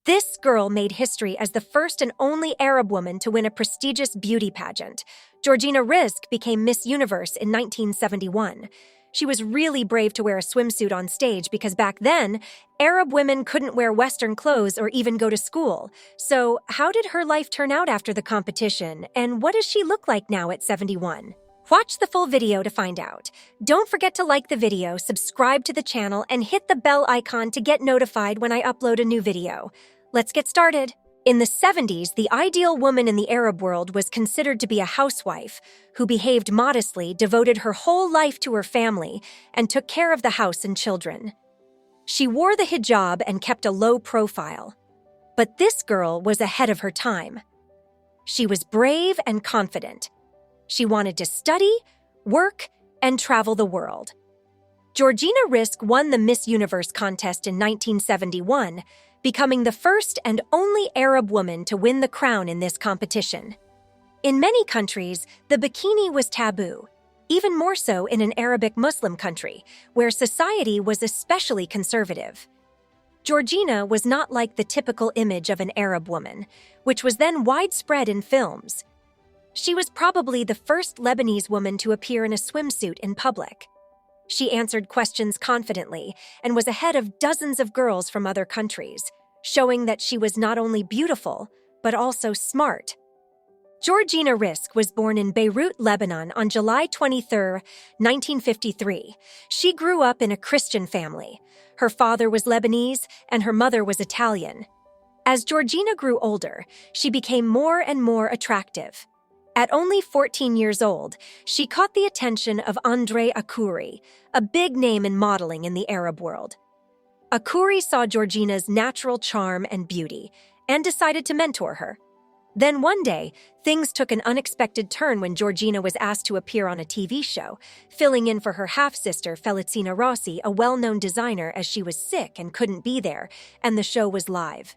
This girl made history as the first and only Arab woman to win a prestigious beauty pageant. Georgina Rizk became Miss Universe in 1971. She was really brave to wear a swimsuit on stage because back then, Arab women couldn't wear Western clothes or even go to school. So, how did her life turn out after the competition, and what does she look like now at 71? Watch the full video to find out. Don't forget to like the video, subscribe to the channel, and hit the bell icon to get notified when I upload a new video. Let's get started. In the 70s, the ideal woman in the Arab world was considered to be a housewife who behaved modestly, devoted her whole life to her family, and took care of the house and children. She wore the hijab and kept a low profile. But this girl was ahead of her time. She was brave and confident. She wanted to study, work, and travel the world. Georgina Rizk won the Miss Universe contest in 1971, becoming the first and only Arab woman to win the crown in this competition. In many countries, the bikini was taboo, even more so in an Arabic Muslim country, where society was especially conservative. Georgina was not like the typical image of an Arab woman, which was then widespread in films. She was probably the first Lebanese woman to appear in a swimsuit in public. She answered questions confidently and was ahead of dozens of girls from other countries, showing that she was not only beautiful, but also smart. Georgina Rizk was born in Beirut, Lebanon on July 23, 1953. She grew up in a Christian family. Her father was Lebanese and her mother was Italian. As Georgina grew older, she became more and more attractive. At only 14 years old, she caught the attention of André Akouri, a big name in modeling in the Arab world. Akouri saw Georgina's natural charm and beauty and decided to mentor her. Then one day, things took an unexpected turn when Georgina was asked to appear on a TV show, filling in for her half-sister Feliciana Rossi, a well-known designer, as she was sick and couldn't be there, and the show was live.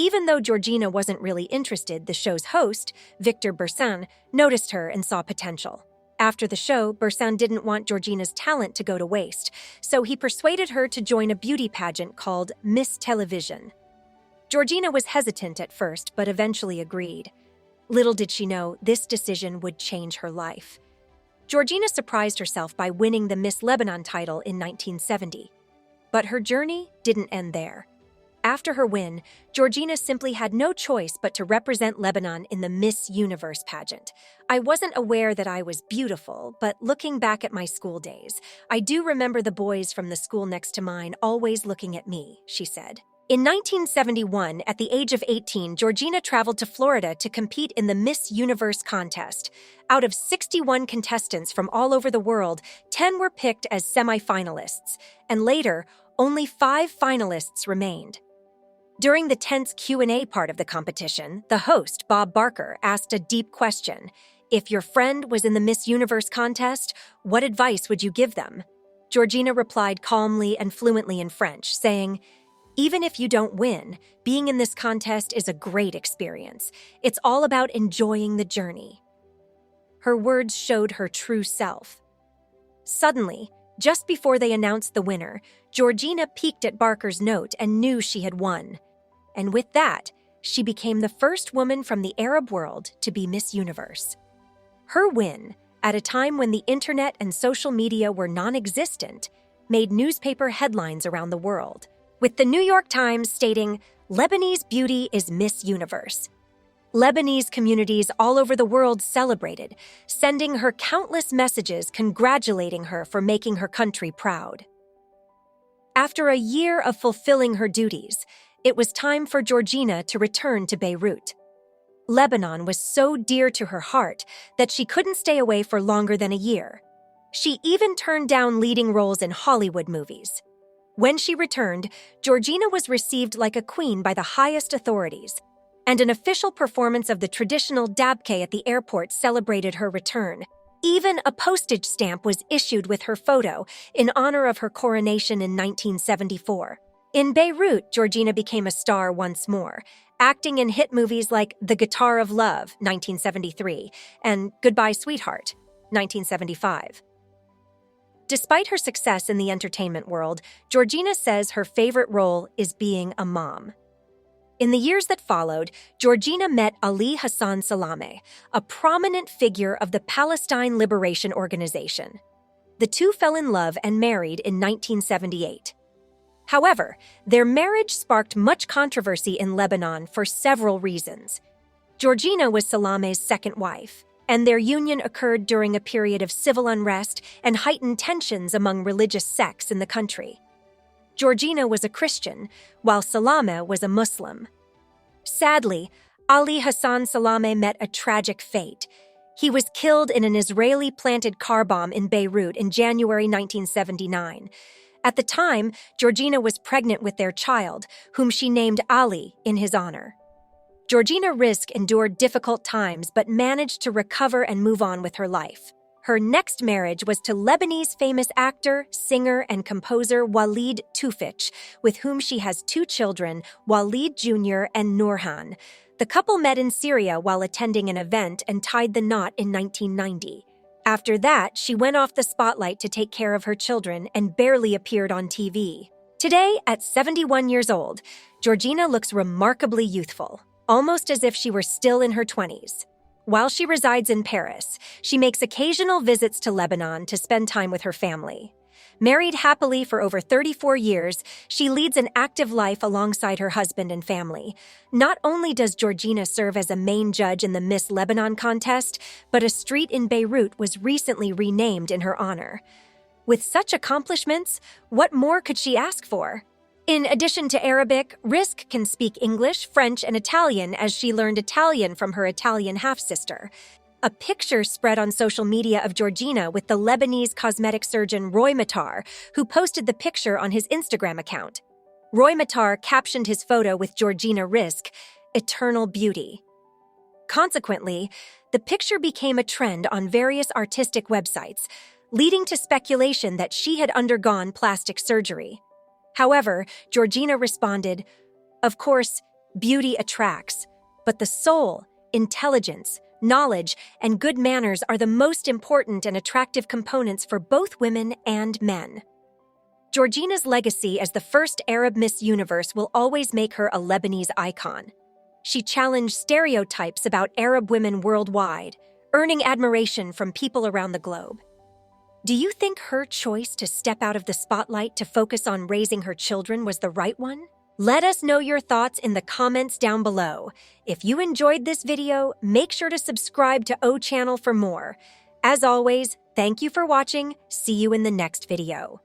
Even though Georgina wasn't really interested, the show's host, Victor Bersin, noticed her and saw potential. After the show, Bersin didn't want Georgina's talent to go to waste, so he persuaded her to join a beauty pageant called Miss Television. Georgina was hesitant at first, but eventually agreed. Little did she know, this decision would change her life. Georgina surprised herself by winning the Miss Lebanon title in 1970. But her journey didn't end there. After her win, Georgina simply had no choice but to represent Lebanon in the Miss Universe pageant. I wasn't aware that I was beautiful, but looking back at my school days, I do remember the boys from the school next to mine always looking at me, she said. In 1971, at the age of 18, Georgina traveled to Florida to compete in the Miss Universe contest. Out of 61 contestants from all over the world, 10 were picked as semi-finalists, and later, only 5 finalists remained. During the tense Q&A part of the competition, the host, Bob Barker, asked a deep question. If your friend was in the Miss Universe contest, what advice would you give them? Georgina replied calmly and fluently in French, saying, "Even if you don't win, being in this contest is a great experience. It's all about enjoying the journey." Her words showed her true self. Suddenly, just before they announced the winner, Georgina peeked at Barker's note and knew she had won. And with that, she became the first woman from the Arab world to be Miss Universe. Her win, at a time when the internet and social media were non-existent, made newspaper headlines around the world, with the New York Times stating, "Lebanese beauty is Miss Universe." Lebanese communities all over the world celebrated, sending her countless messages congratulating her for making her country proud. After a year of fulfilling her duties, it was time for Georgina to return to Beirut. Lebanon was so dear to her heart that she couldn't stay away for longer than a year. She even turned down leading roles in Hollywood movies. When she returned, Georgina was received like a queen by the highest authorities, and an official performance of the traditional dabke at the airport celebrated her return. Even a postage stamp was issued with her photo in honor of her coronation in 1974. In Beirut, Georgina became a star once more, acting in hit movies like The Guitar of Love, 1973, and Goodbye, Sweetheart, 1975. Despite her success in the entertainment world, Georgina says her favorite role is being a mom. In the years that followed, Georgina met Ali Hassan Salameh, a prominent figure of the Palestine Liberation Organization. The two fell in love and married in 1978. However, their marriage sparked much controversy in Lebanon for several reasons. Georgina was Salameh's second wife, and their union occurred during a period of civil unrest and heightened tensions among religious sects in the country. Georgina was a Christian, while Salameh was a Muslim. Sadly, Ali Hassan Salameh met a tragic fate. He was killed in an Israeli-planted car bomb in Beirut in January 1979. At the time, Georgina was pregnant with their child, whom she named Ali in his honor. Georgina Rizk endured difficult times but managed to recover and move on with her life. Her next marriage was to Lebanese famous actor, singer, and composer Walid Tufich, with whom she has two children, Walid Jr. and Nourhan. The couple met in Syria while attending an event and tied the knot in 1990. After that, she went off the spotlight to take care of her children and barely appeared on TV. Today, at 71 years old, Georgina looks remarkably youthful, almost as if she were still in her 20s. While she resides in Paris, she makes occasional visits to Lebanon to spend time with her family. Married happily for over 34 years, she leads an active life alongside her husband and family. Not only does Georgina serve as a main judge in the Miss Lebanon contest, but a street in Beirut was recently renamed in her honor. With such accomplishments, what more could she ask for? In addition to Arabic, Rizk can speak English, French, and Italian as she learned Italian from her Italian half-sister. A picture spread on social media of Georgina with the Lebanese cosmetic surgeon Roy Matar, who posted the picture on his Instagram account. Roy Matar captioned his photo with Georgina Rizk, "Eternal Beauty." Consequently, the picture became a trend on various artistic websites, leading to speculation that she had undergone plastic surgery. However, Georgina responded, "Of course, beauty attracts, but the soul, intelligence, knowledge, and good manners are the most important and attractive components for both women and men." Georgina's legacy as the first Arab Miss Universe will always make her a Lebanese icon. She challenged stereotypes about Arab women worldwide, earning admiration from people around the globe. Do you think her choice to step out of the spotlight to focus on raising her children was the right one? Let us know your thoughts in the comments down below. If you enjoyed this video, make sure to subscribe to O Channel for more. As always, thank you for watching. See you in the next video.